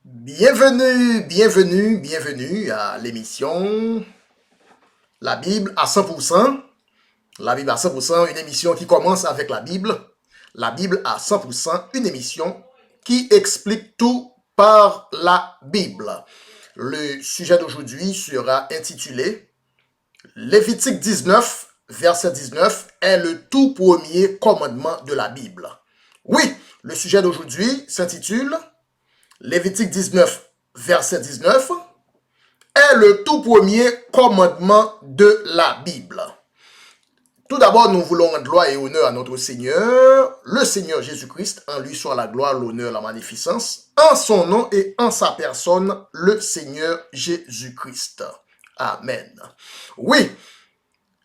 Bienvenue à l'émission La Bible à 100%. La Bible à 100%, une émission qui commence avec la Bible. La Bible à 100%, une émission qui explique tout par la Bible. Le sujet d'aujourd'hui sera intitulé Lévitique 19, verset 19 est le tout premier commandement de la Bible. Oui, le sujet d'aujourd'hui s'intitule Lévitique 19, verset 19 est le tout premier commandement de la Bible. Tout d'abord, nous voulons rendre gloire et honneur à notre Seigneur, le Seigneur Jésus-Christ, en lui soit la gloire, l'honneur, la magnificence, en son nom et en sa personne, le Seigneur Jésus-Christ. Amen. Oui,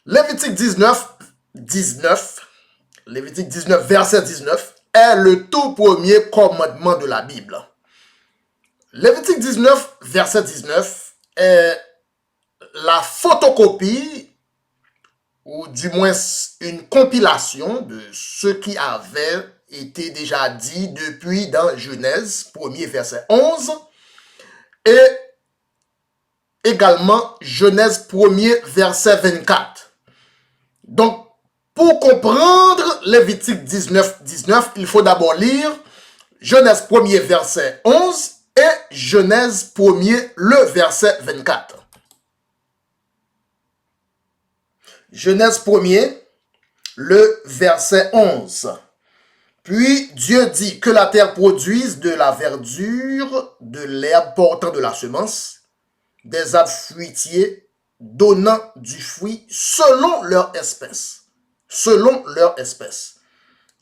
Lévitique 19, verset 19, est le tout premier commandement de la Bible. Lévitique 19, verset 19 est la photocopie ou du moins une compilation de ce qui avait été déjà dit depuis dans Genèse 1er verset 11 et également Genèse 1er verset 24. Donc, pour comprendre Lévitique 19, 19, il faut d'abord lire Genèse 1er verset 11 et Genèse 1er le verset 24. Genèse 1er, le verset 11. Puis Dieu dit que la terre produise de la verdure, de l'herbe portant de la semence, des arbres fruitiers donnant du fruit selon leur espèce. Selon leur espèce.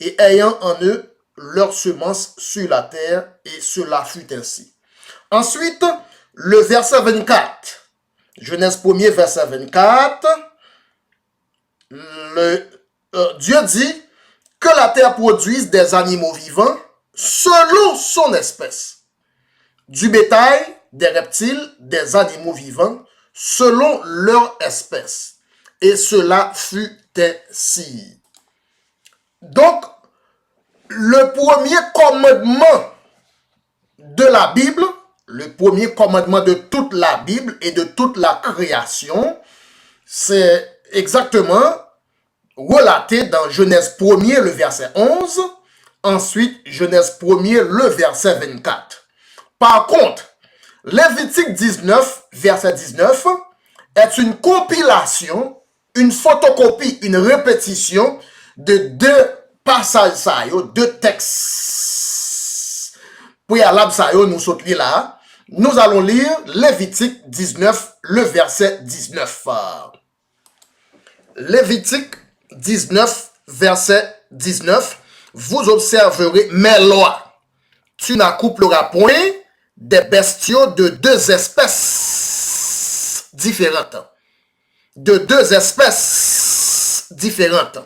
Et ayant en eux leur semence sur la terre, et cela fut ainsi. Ensuite, le verset 24. Genèse 1er, verset 24. Dieu dit que la terre produise des animaux vivants selon son espèce, du bétail, des reptiles, des animaux vivants selon leur espèce. Et cela fut ainsi. Donc, le premier commandement de la Bible, le premier commandement de toute la Bible et de toute la création, c'est exactement relaté dans Genèse 1er, le verset 11, ensuite Genèse 1er, le verset 24. Par contre, Lévitique 19, verset 19, est une compilation, une photocopie, une répétition de deux passages, deux textes préalables, nous sautons là. Nous allons lire Lévitique 19, le verset 19. Lévitique 19, verset 19, vous observerez mes lois. Tu n'accoupleras point des bestiaux de deux espèces différentes. De deux espèces différentes.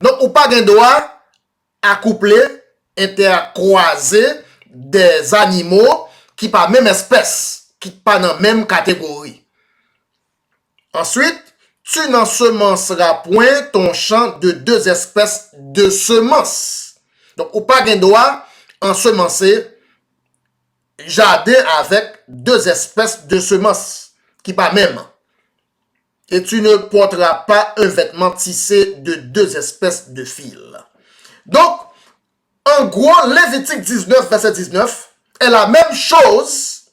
Donc, ou pas d'un droit accoupler, intercroiser des animaux qui pas même espèce, qui pas dans même catégorie. Ensuite, tu n'ensemenceras point ton champ de deux espèces de semences. Donc, ou pas d'un droit ensemencer jardin avec deux espèces de semences qui pas même. Et tu ne porteras pas un vêtement tissé de deux espèces de fils. Donc, en gros, Lévitique 19, verset 19, est la même chose.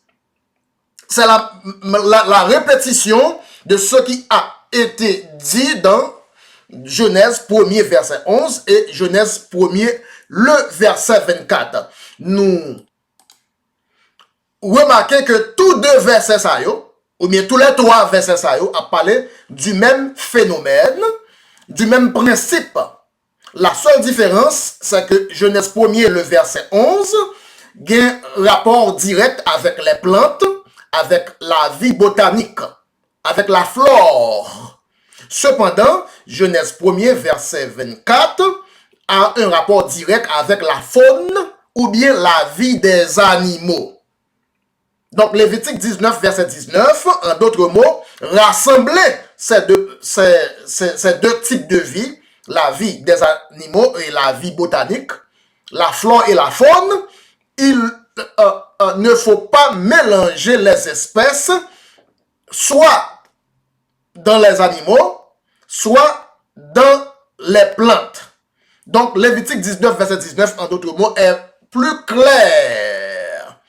C'est la répétition de ce qui a été dit dans Genèse 1er, verset 11 et Genèse 1er, le verset 24. Nous remarquez que tous deux versets, ou bien tous les trois versets, a parlé du même phénomène, du même principe. La seule différence, c'est que Genèse 1er, le verset 11, a un rapport direct avec les plantes, avec la vie botanique, avec la flore. Cependant, Genèse 1er, verset 24, a un rapport direct avec la faune ou bien la vie des animaux. Donc, Lévitique 19, verset 19, en d'autres mots, rassembler ces deux types de vie, la vie des animaux et la vie botanique, la flore et la faune, il ne faut pas mélanger les espèces, soit dans les animaux, soit dans les plantes. Donc, Lévitique 19, verset 19, en d'autres mots, est plus clair,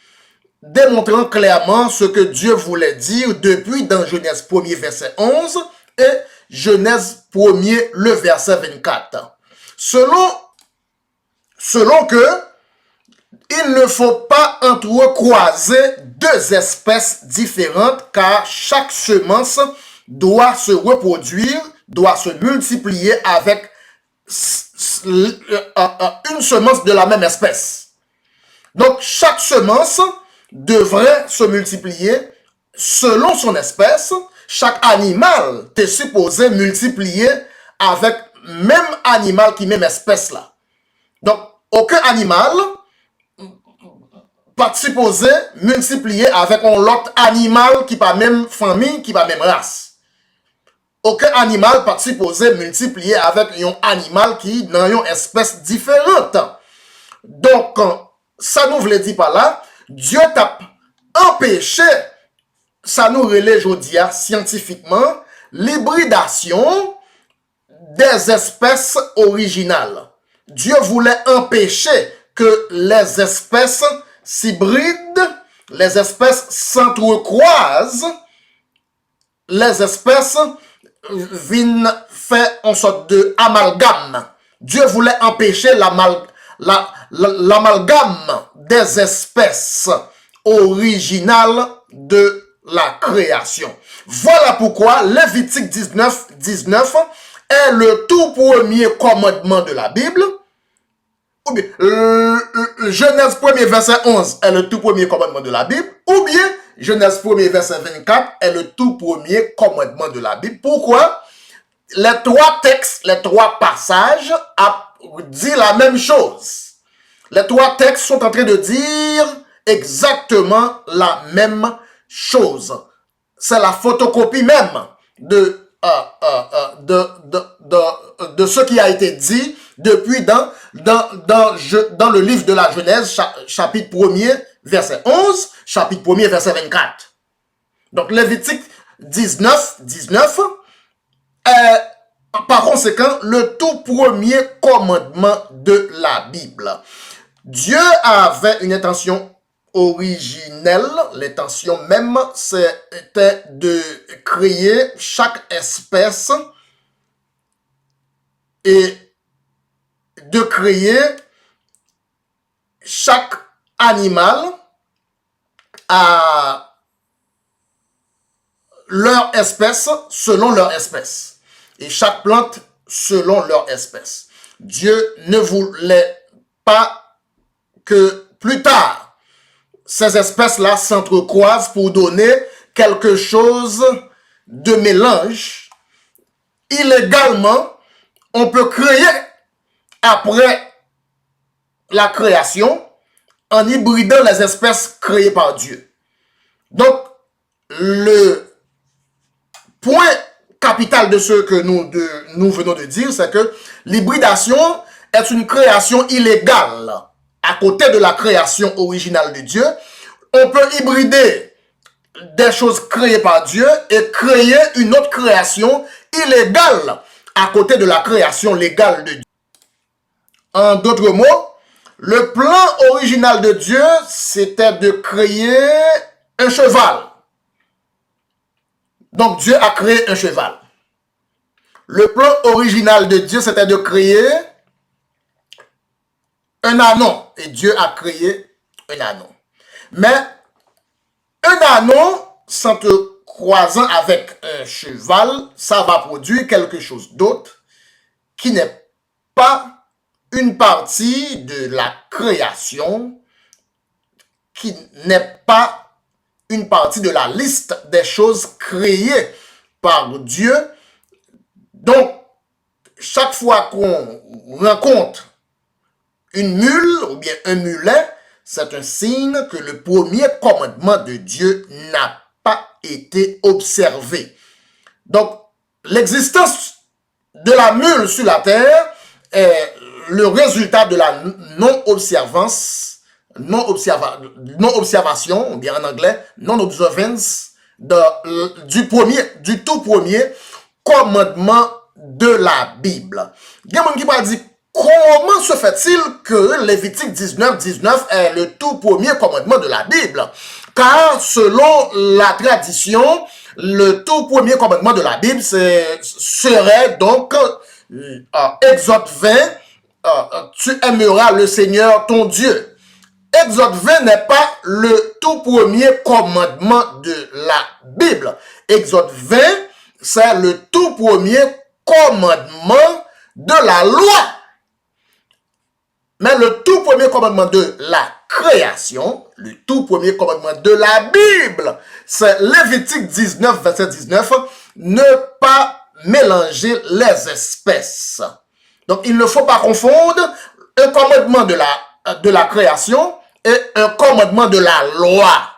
démontrant clairement ce que Dieu voulait dire depuis dans Genèse 1er, verset 11 et Genèse 1er, le verset 24. Selon que il ne faut pas entrecroiser deux espèces différentes car chaque semence doit se reproduire, doit se multiplier avec une semence de la même espèce. Donc, chaque semence devrait se multiplier selon son espèce. Chaque animal est supposé multiplier avec même animal qui même espèce là. Donc, aucun animal pas supposé multiplier avec un autre animal qui pas même famille, qui pas même race. Aucun animal pas supposé multiplier avec un animal qui dans une espèce différente. Donc, ça nous veut dire par là, Dieu t'a empêché, ça nous relève aujourd'hui scientifiquement, l'hybridation des espèces originales. Dieu voulait empêcher que les espèces s'hybrident, les espèces s'entrecroisent, les espèces viennent faire en sorte de amalgame. Dieu voulait empêcher l'amalgame des espèces originales de la création. Voilà pourquoi Lévitique 19, 19 est le tout premier commandement de la Bible. Ou bien, Genèse 1er verset 11 est le tout premier commandement de la Bible. Ou bien, Genèse 1er verset 24 est le tout premier commandement de la Bible. Pourquoi? Les trois textes, les trois passages disent la même chose. Les trois textes sont en train de dire exactement la même chose. C'est la photocopie même de ce qui a été dit depuis dans le livre de la Genèse, chapitre 1er, verset 11, chapitre 1er, verset 24. Donc, Lévitique 19, 19 est, par conséquent, le tout premier commandement de la Bible. Dieu avait une intention originelle, l'intention même, c'était de créer chaque espèce et de créer chaque animal à leur espèce selon leur espèce et chaque plante selon leur espèce. Dieu ne voulait pas que plus tard ces espèces-là s'entrecroisent pour donner quelque chose de mélange. Illégalement, on peut créer après la création en hybridant les espèces créées par Dieu. Donc, le point capital de ce que nous venons de dire, c'est que l'hybridation est une création illégale à côté de la création originale de Dieu. On peut hybrider des choses créées par Dieu et créer une autre création illégale à côté de la création légale de Dieu. En d'autres mots, le plan original de Dieu, c'était de créer un cheval. Donc Dieu a créé un cheval. Le plan original de Dieu, c'était de créer un anon. Et Dieu a créé un anon. Mais un anon, sans te croisant avec un cheval, ça va produire quelque chose d'autre qui n'est pas une partie de la création, qui n'est pas une partie de la liste des choses créées par Dieu. Donc, chaque fois qu'on rencontre une mule ou bien un mulet, c'est un signe que le premier commandement de Dieu n'a pas été observé. Donc, l'existence de la mule sur la terre est le résultat de la non-observance non-observation, ou bien en anglais, non-observance du tout premier commandement de la Bible. Il y a qui va dire, comment se fait-il que Lévitique 19 est le tout premier commandement de la Bible? Car selon la tradition, le tout premier commandement de la Bible serait donc Exode 20, tu aimeras le Seigneur ton Dieu. Exode 20 n'est pas le tout premier commandement de la Bible. Exode 20, c'est le tout premier commandement de la loi. Mais le tout premier commandement de la création, le tout premier commandement de la Bible, c'est Lévitique 19, verset 19, ne pas mélanger les espèces. Donc, il ne faut pas confondre un commandement de la création et un commandement de la loi.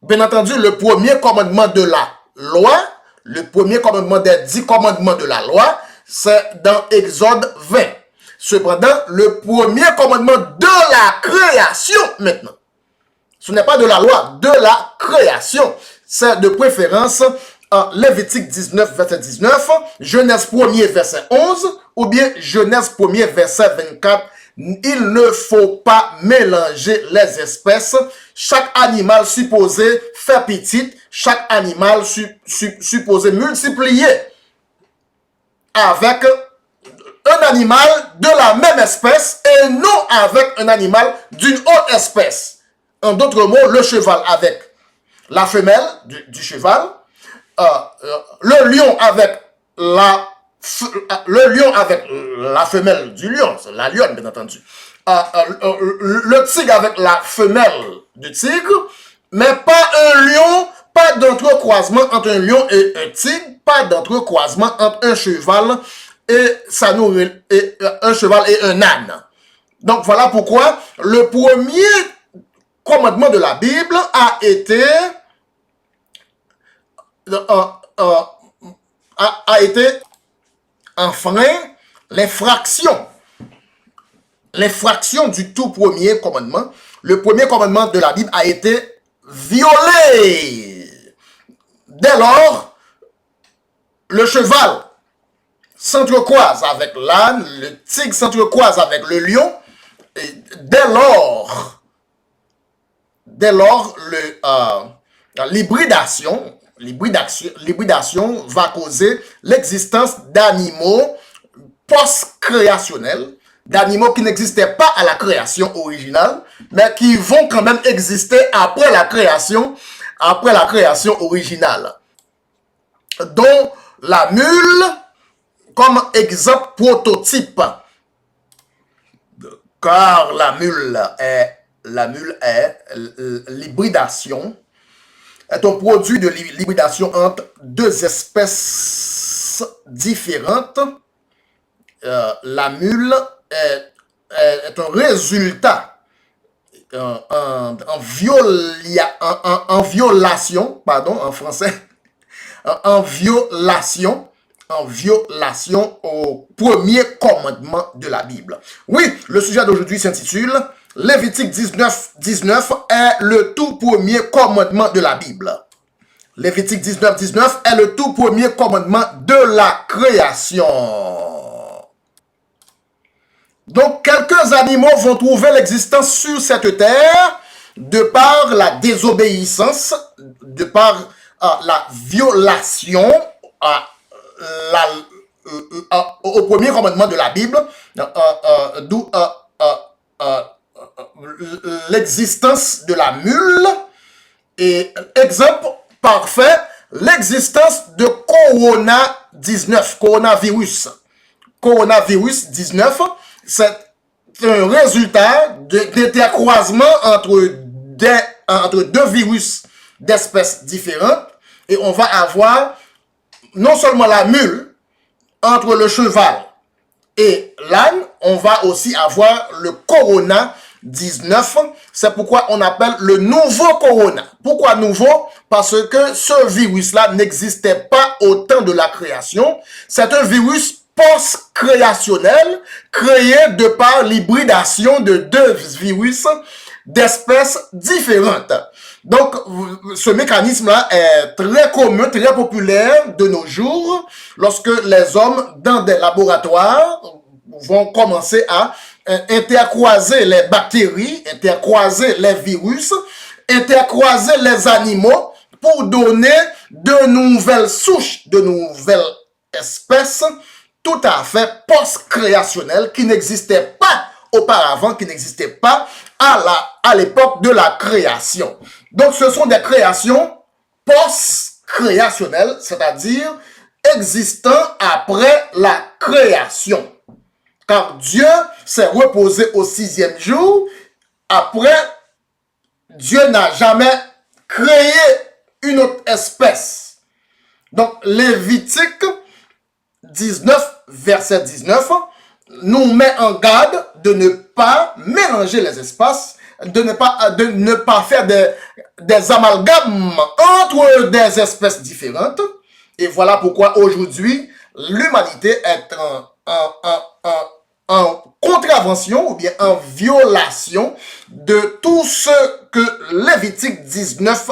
Bien entendu, le premier commandement de la loi, le premier commandement des 10 commandements de la loi, c'est dans Exode 20. Cependant, le premier commandement de la création, maintenant, ce n'est pas de la loi, de la création. C'est de préférence Lévitique 19, verset 19, Genèse 1er, verset 11, ou bien Genèse 1er, verset 24. Il ne faut pas mélanger les espèces. Chaque animal supposé faire petit, chaque animal supposé multiplier avec un animal de la même espèce et non avec un animal d'une autre espèce. En d'autres mots, le cheval avec la femelle du cheval, le lion avec la femelle du lion, c'est la lionne bien entendu, le tigre avec la femelle du tigre, mais pas un lion, pas d'entrecroisement entre un lion et un tigre, pas d'entrecroisement entre un cheval et un cheval et un âne. Donc voilà pourquoi le premier commandement de la Bible a été enfreint l'infraction du tout premier commandement. Le premier commandement de la Bible a été violé. Dès lors, le cheval s'entrecroise avec l'âne, le tigre s'entrecroise avec le lion, et dès lors, l'hybridation va causer l'existence d'animaux post-créationnels, d'animaux qui n'existaient pas à la création originale, mais qui vont quand même exister après la création originale. Dont la mule comme exemple prototype. Car la mule est l'hybridation, est un produit de l'hybridation entre deux espèces différentes. La mule est un résultat en violation, pardon, en français, en violation au premier commandement de la Bible. Oui, le sujet d'aujourd'hui s'intitule Lévitique 19 est le tout premier commandement de la Bible. Lévitique 19 est le tout premier commandement de la création. Donc, quelques animaux vont trouver l'existence sur cette terre de par la désobéissance, de par la violation au premier commandement de la Bible, d'où l'existence de la mule. Et exemple parfait, l'existence de coronavirus 19, c'est un résultat d'intercroisement entre deux virus d'espèces différentes, et on va avoir non seulement la mule entre le cheval et l'âne, on va aussi avoir le corona 19. C'est pourquoi on appelle le nouveau corona. Pourquoi nouveau? Parce que ce virus-là n'existait pas au temps de la création. C'est un virus post-créationnelle créée de par l'hybridation de deux virus d'espèces différentes. Donc, ce mécanisme-là est très commun, très populaire de nos jours, lorsque les hommes, dans des laboratoires, vont commencer à intercroiser les bactéries, intercroiser les virus, intercroiser les animaux pour donner de nouvelles souches, de nouvelles espèces tout à fait post-créationnelles qui n'existaient pas auparavant, qui n'existaient pas à l'époque de la création. Donc, ce sont des créations post-créationnelles, c'est-à-dire existant après la création. Car Dieu s'est reposé au 6e jour. Après, Dieu n'a jamais créé une autre espèce. Donc, Lévitique 19, verset 19, nous met en garde de ne pas mélanger les espaces, de ne pas faire des amalgames entre des espèces différentes. Et voilà pourquoi aujourd'hui, l'humanité est en contravention ou bien en violation de tout ce que Lévitique 19,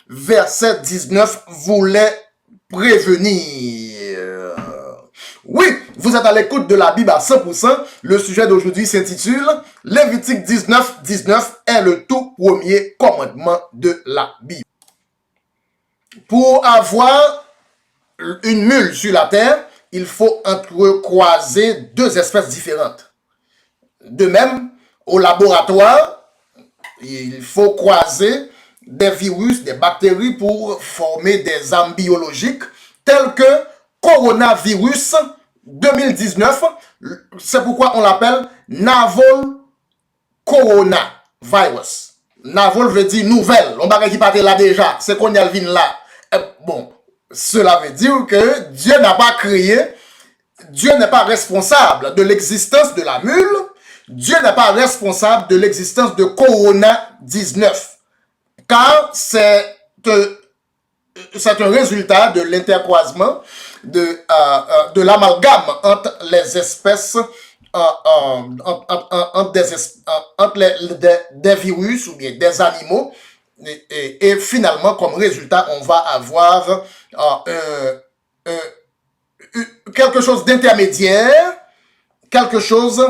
verset 19 voulait prévenir. Oui, vous êtes à l'écoute de la Bible à 100%. Le sujet d'aujourd'hui s'intitule Lévitique 19, 19 est le tout premier commandement de la Bible. Pour avoir une mule sur la terre, il faut entrecroiser deux espèces différentes. De même, au laboratoire, il faut croiser des virus, des bactéries pour former des armes biologiques telles que coronavirus 2019. C'est pourquoi on l'appelle Novel Coronavirus. Novel veut dire nouvelle. On va qui partait là déjà. C'est qu'on y a le vin là. Bon, cela veut dire que Dieu n'a pas créé, Dieu n'est pas responsable de l'existence de la mule, Dieu n'est pas responsable de l'existence de Corona-19, car c'est un résultat de l'intercroisement, de l'amalgame entre les espèces, entre des virus ou bien des animaux, et finalement, comme résultat, on va avoir quelque chose d'intermédiaire, quelque chose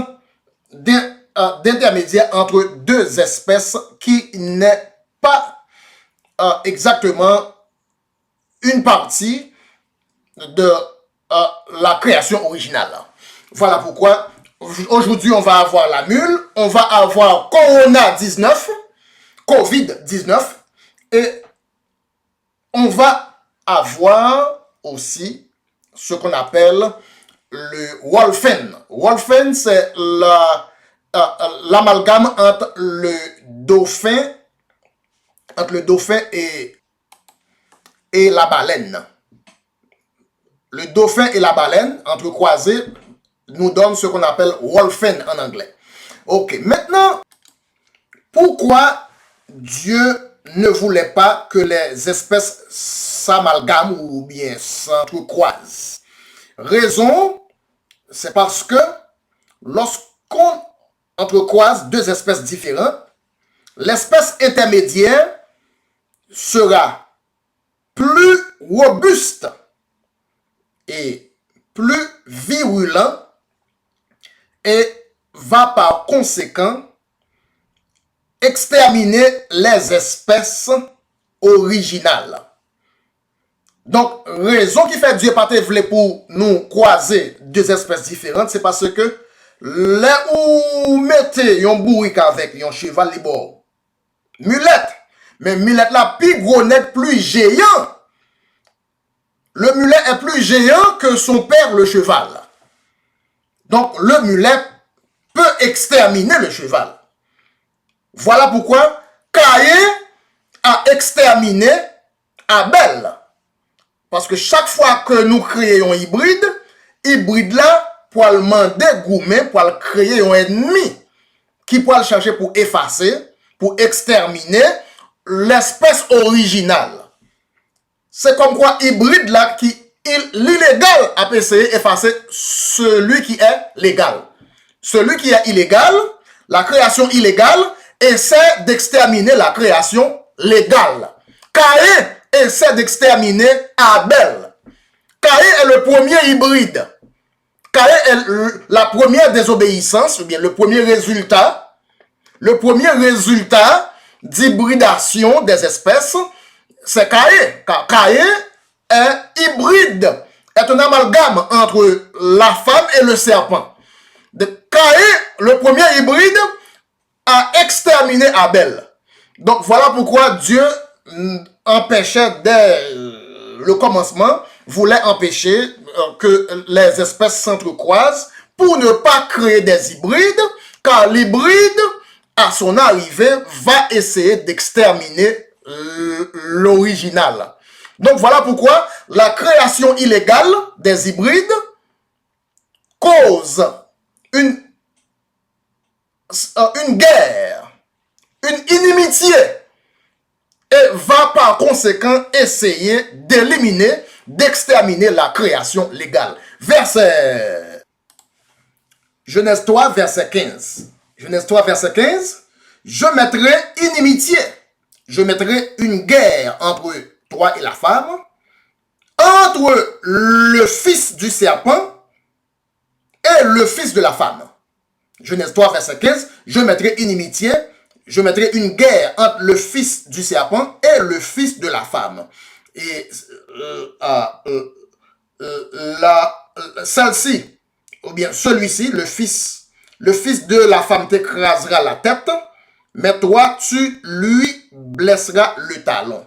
d'intermédiaire entre deux espèces qui n'est pas exactement une partie de la création originale. Voilà pourquoi aujourd'hui on va avoir la mule, on va avoir Corona-19, COVID-19, et on va avoir aussi ce qu'on appelle le Wolfen. Wolfen, c'est l'amalgame entre le dauphin et la baleine. Le dauphin et la baleine, entrecroisés, nous donnent ce qu'on appelle Wolfen en anglais. Ok, maintenant, pourquoi Dieu ne voulait pas que les espèces s'amalgament ou bien s'entrecroisent? Raison, c'est parce que lorsqu'on entrecroise deux espèces différentes, l'espèce intermédiaire sera plus robuste et plus virulent et va par conséquent exterminer les espèces originales. Donc, raison qui fait Dieu pas voulait pour nous croiser deux espèces différentes, c'est parce que là où mettez un bourrique avec un cheval libre, mulette, mais mulette là, plus gros net, plus géant. Le mulet est plus géant que son père, le cheval. Donc, le mulet peut exterminer le cheval. Voilà pourquoi Caïn a exterminé Abel. Parce que chaque fois que nous créons un hybride là, pour le demander gourmet, pour le créer un ennemi, qui peut le chercher pour effacer, pour exterminer l'espèce originale. C'est comme quoi hybride là qui l'illégal a essayé d'effacer celui qui est légal. Celui qui est illégal, la création illégale, essaie d'exterminer la création légale. Caïn essaie d'exterminer Abel. Caïn est le premier hybride. Caïn est la première désobéissance, ou bien le premier résultat d'hybridation des espèces, c'est Caïn. Caïn est hybride, est un amalgame entre la femme et le serpent. Caïn, le premier hybride, a exterminé Abel. Donc voilà pourquoi Dieu empêchait dès le commencement, voulait empêcher que les espèces s'entrecroisent pour ne pas créer des hybrides, car l'hybride, à son arrivée, va essayer d'exterminer l'original. Donc voilà pourquoi la création illégale des hybrides cause une guerre, une inimitié, et va par conséquent essayer d'éliminer, d'exterminer la création légale. Verset Genèse 3, verset 15. Genèse 3, verset 15. Je mettrai inimitié, je mettrai une guerre entre toi et la femme, entre le fils du serpent et le fils de la femme. Genèse 3, verset 15, je mettrai inimitié, je mettrai une guerre entre le fils du serpent et le fils de la femme. Et celle-ci, ou bien celui-ci, le fils de la femme t'écrasera la tête, mais toi, tu lui blesseras le talon.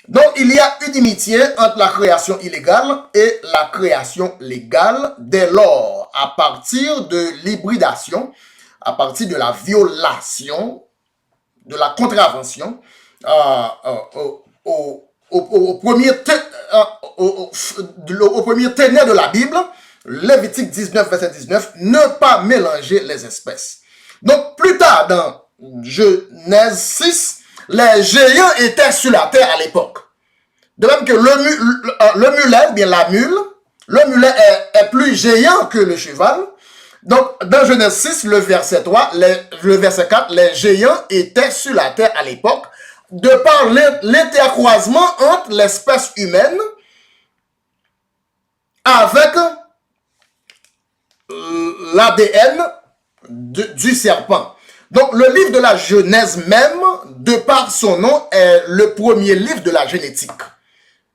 Donc, il y a une inimitié entre la création illégale et la création légale dès lors, à partir de l'hybridation, à partir de la violation, de la contravention, au premier ténet de la Bible, Lévitique 19, verset 19, ne pas mélanger les espèces. Donc, plus tard, dans Genèse 6, les géants étaient sur la terre à l'époque. De même que le mulet, ou bien la mule, le mulet est plus géant que le cheval. Donc, dans Genèse 6, le verset 3, le verset 4, les géants étaient sur la terre à l'époque, de par l'intercroisement entre l'espèce humaine avec l'ADN du serpent. Donc, le livre de la Genèse même, de par son nom, est le premier livre de la génétique.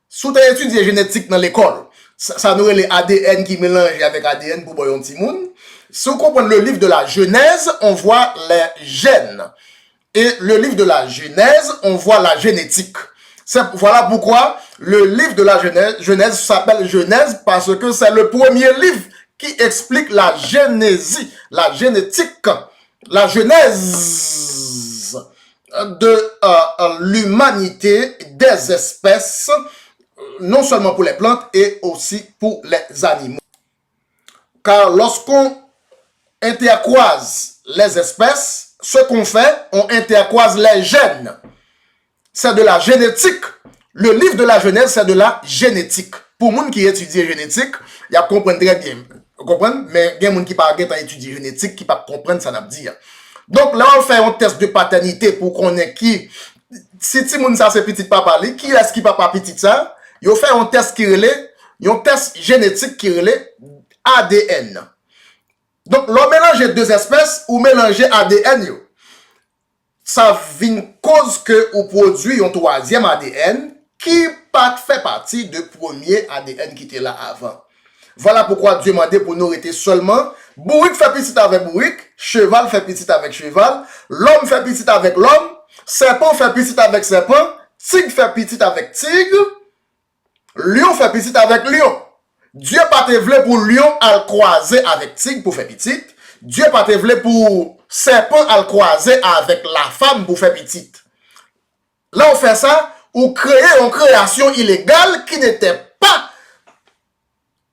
Si tu as étudié génétique dans l'école, ça nous les ADN qui mélangent avec ADN pour boyon timoun. Si on comprend le livre de la Genèse, on voit les gènes. Et le livre de la Genèse, on voit la génétique. Voilà pourquoi le livre de la Genèse s'appelle Genèse, parce que c'est le premier livre qui explique la génésie, la génétique, la genèse de l'humanité, des espèces, non seulement pour les plantes et aussi pour les animaux. Car lorsqu'on intercroise les espèces, ce qu'on fait, on intercroise les gènes. C'est de la génétique. Le livre de la Genèse, c'est de la génétique. Pour les gens qui étudient génétique, ils comprennent très bien. Vous comprenez? Mais il y a des gens qui ne pas étudier génétique, qui ne comprennent pas ça n'a dire. Donc là, on fait un test de paternité pour qu'on ait qui. Si Timoun ça c'est petit papa, qui est-ce qui papa petit ça? Il fait un test qui relève, un test génétique qui relève ADN. Donc, l'on mélange deux espèces ou mélanger ADN, yo. Ça vient cause que on produit un troisième ADN qui pas fait partie du premier ADN qui était là avant. Voilà pourquoi Dieu m'a dit pour nous arrêter seulement. Bourrique fait petit avec bourrique, cheval fait petit avec cheval, l'homme fait petit avec l'homme, serpent fait petit avec serpent, tigre fait petit avec tigre, lion fait petit avec lion. Dieu pas te vle pour lion à le croiser avec tigre pour faire petit. Dieu pas te vle pour serpent à le croiser avec la femme pour faire petit. Là, on fait ça, ou créer une création illégale qui n'était pas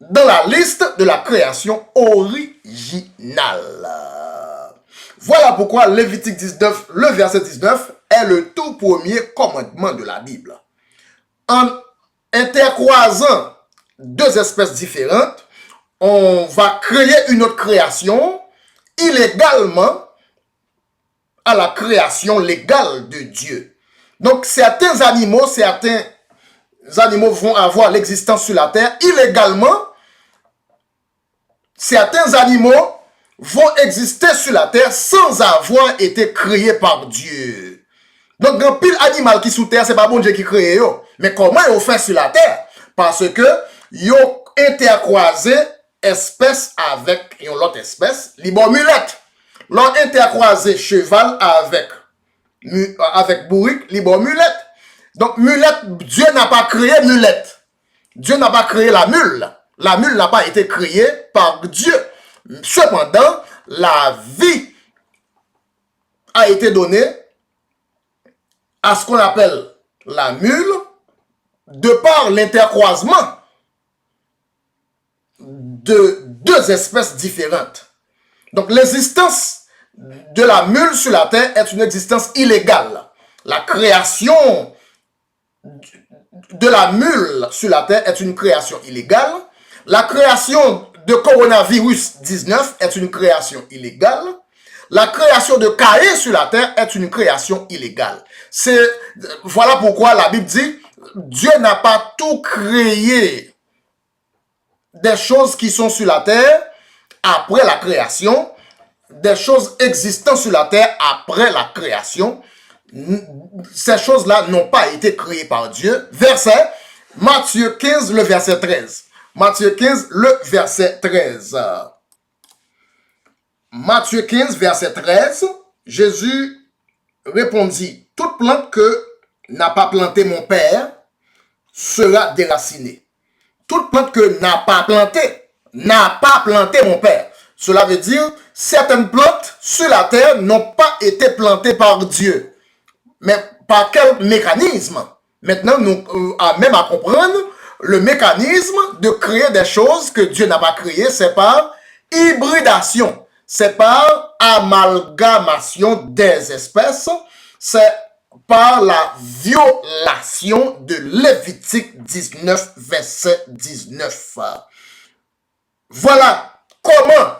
dans la liste de la création originale. Voilà pourquoi Lévitique 19, le verset 19, est le tout premier commandement de la Bible. En intercroisant deux espèces différentes, on va créer une autre création illégalement à la création légale de Dieu. Donc, certains animaux vont avoir l'existence sur la terre illégalement. Certains animaux vont exister sur la terre sans avoir été créés par Dieu. Donc, un pile animal qui sous terre, c'est pas bon Dieu qui crée yo. Mais comment ils ont fait sur la terre? Parce que ils ont intercroisé espèce avec une autre espèce, les bon mulette. L'ont intercroisé cheval avec bourrique, les bon mulette. Donc, mulette, Dieu n'a pas créé mulette. Dieu n'a pas créé la mule. La mule n'a pas été créée par Dieu. Cependant, la vie a été donnée à ce qu'on appelle la mule de par l'intercroisement de deux espèces différentes. Donc, l'existence de la mule sur la terre est une existence illégale. La création de la mule sur la terre est une création illégale. La création de coronavirus 19 est une création illégale. La création de Caïn sur la terre est une création illégale. Voilà pourquoi la Bible dit, Dieu n'a pas tout créé des choses qui sont sur la terre après la création, des choses existant sur la terre après la création. Ces choses-là n'ont pas été créées par Dieu. Verset, Matthieu 15, le verset 13. Matthieu 15, le verset 13. Matthieu 15, verset 13, Jésus répondit, « Toute plante que n'a pas planté mon Père sera déracinée. » Toute plante que n'a pas planté mon Père. Cela veut dire, certaines plantes sur la terre n'ont pas été plantées par Dieu. Mais par quel mécanisme? Maintenant, nous même à comprendre le mécanisme de créer des choses que Dieu n'a pas créées, c'est par hybridation. C'est par amalgamation des espèces. C'est par la violation de Lévitique 19, verset 19. Voilà comment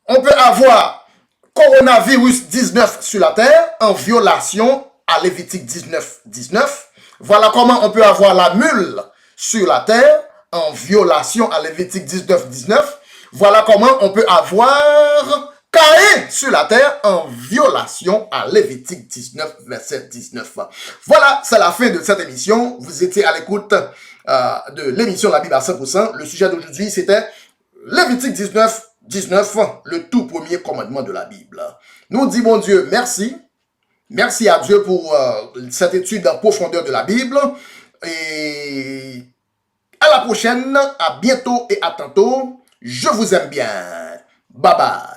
on peut avoir coronavirus 19 sur la terre en violation à Lévitique 19, 19. Voilà comment on peut avoir la mule sur la terre en violation à Lévitique 19, 19. Voilà comment on peut avoir Caïn sur la terre en violation à Lévitique 19, verset 19. Voilà, c'est la fin de cette émission. Vous étiez à l'écoute de l'émission La Bible à 100%. Le sujet d'aujourd'hui, c'était Lévitique 19, 19, le tout premier commandement de la Bible. Nous disons, bon Dieu, merci. Merci à Dieu pour cette étude en profondeur de la Bible. Et à la prochaine, à bientôt et à tantôt. Je vous aime bien. Bye bye.